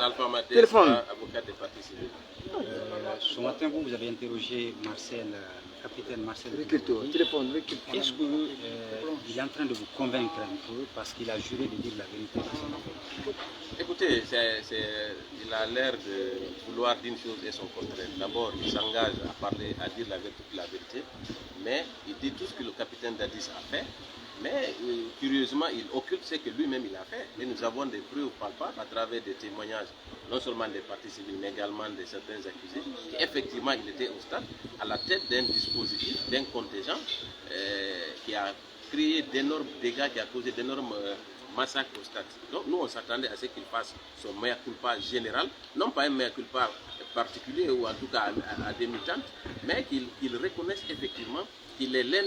Alpha Matès, avocat des parties civiles. Ce matin, vous avez interrogé Marcel, le capitaine Marcel. Est-ce qu'il est en train de vous convaincre un peu parce qu'il a juré de dire la vérité? Écoutez, il a l'air de vouloir d'une chose et son contraire. D'abord, il s'engage à parler, à dire toute la vérité, mais il dit tout ce que le capitaine Dadis a fait. Mais curieusement, il occulte ce que lui-même il a fait. Et nous avons des preuves palpables à travers des témoignages, non seulement des parties civiles, mais également de certains accusés. Effectivement, il était au stade à la tête d'un dispositif, d'un contingent qui a créé d'énormes dégâts, qui a causé d'énormes massacres au stade. Donc nous, on s'attendait à ce qu'il fasse son mea culpa général, non pas un mea culpa particulier ou en tout cas à demi-teinte, mais qu'il reconnaisse effectivement qu'il est l'un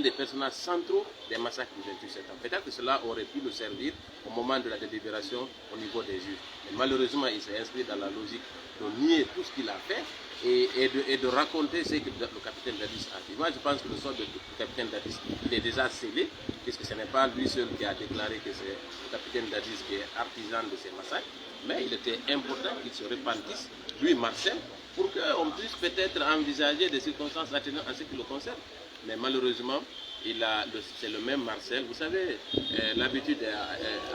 des personnages centraux des massacres du 28 septembre. Peut-être que cela aurait pu le servir au moment de la délibération au niveau des juges. Et malheureusement, il s'est inscrit dans la logique de nier tout ce qu'il a fait et de raconter ce que le capitaine Dadis a dit. Moi, je pense que le sort du capitaine Dadis, il est déjà scellé, puisque ce n'est pas lui seul qui a déclaré que c'est le capitaine Dadis qui est artisan de ces massacres, mais il était important qu'il se repentisse, lui, Marcel, pour qu'on puisse peut-être envisager des circonstances atténuantes en ce qui le concerne. Mais malheureusement, c'est le même Marcel. Vous savez, l'habitude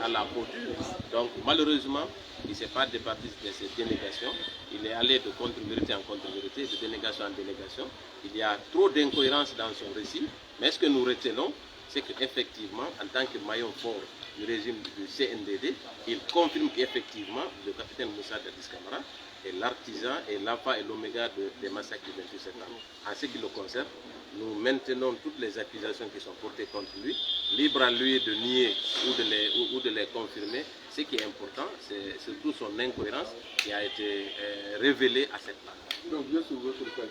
à la posture. Donc malheureusement, il ne s'est pas débattu de cette dénégation. Il est allé de contre-vérité en contre-vérité, de dénégation en dénégation. Il y a trop d'incohérences dans son récit. Mais ce que nous retenons, c'est qu'effectivement, en tant que maillon fort du régime du CNDD, il confirme qu'effectivement, le capitaine Moussa Dadis Camara est l'artisan et l'alpha et l'oméga des massacres du 28 septembre. En ce qui le concerne, nous maintenons toutes les accusations qui sont portées contre lui, libre à lui de nier ou de les confirmer. Ce qui est important, c'est surtout son incohérence qui a été révélée à cette place. Donc, bien sur votre point.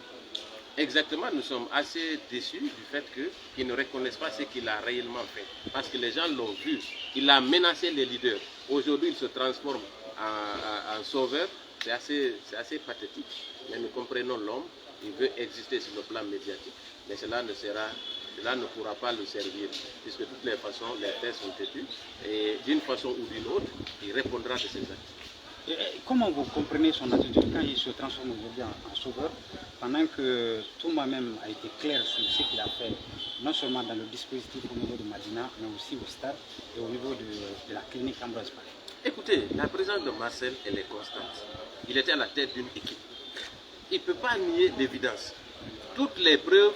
Exactement, nous sommes assez déçus du fait qu'ils ne reconnaissent pas ce qu'il a réellement fait. Parce que les gens l'ont vu. Il a menacé les leaders. Aujourd'hui, il se transforme en sauveur. C'est assez pathétique. Mais nous comprenons l'homme. Il veut exister sur le plan médiatique. Mais cela ne pourra pas le servir. Puisque de toutes les façons, les faits sont têtus. Et d'une façon ou d'une autre, il répondra de ses actes. Comment vous comprenez son attitude quand il se transforme aujourd'hui en sauveur, pendant que tout moi-même a été clair sur ce qu'il a fait, non seulement dans le dispositif au niveau de Madina, mais aussi au stade et au niveau de la clinique Ambroise Paré? Écoutez, la présence de Marcel, elle est constante. Il était à la tête d'une équipe. Il ne peut pas nier d'évidence. Toutes les preuves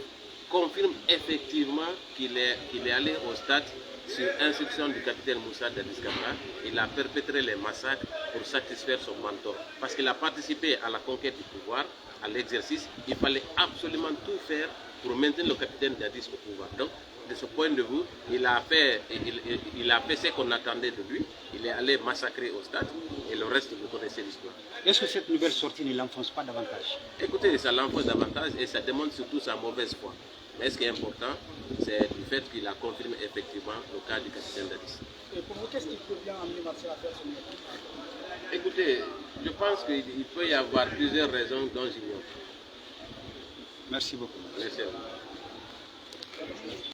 confirment effectivement qu'il est allé au stade sur instruction du capitaine Moussa Dadis Camara. Il a perpétré les massacres pour satisfaire son mentor. Parce qu'il a participé à la conquête du pouvoir, à l'exercice. Il fallait absolument tout faire pour maintenir le capitaine Dadis au pouvoir. Donc, de ce point de vue, il a fait ce qu'on attendait de lui. Il est allé massacrer au stade et le reste, vous connaissez l'histoire. Est-ce que cette nouvelle sortie ne l'enfonce pas davantage? Écoutez, ça l'enfonce davantage et ça démontre surtout sa mauvaise foi. Mais ce qui est important, c'est du fait qu'il a confirmé effectivement le cas du capitaine Dadis. Et pour vous, qu'est-ce qui peut bien amener Marcel à faire ce métier? Écoutez, je pense qu'il peut y avoir plusieurs raisons dont j'ignore. Merci beaucoup. Merci à vous.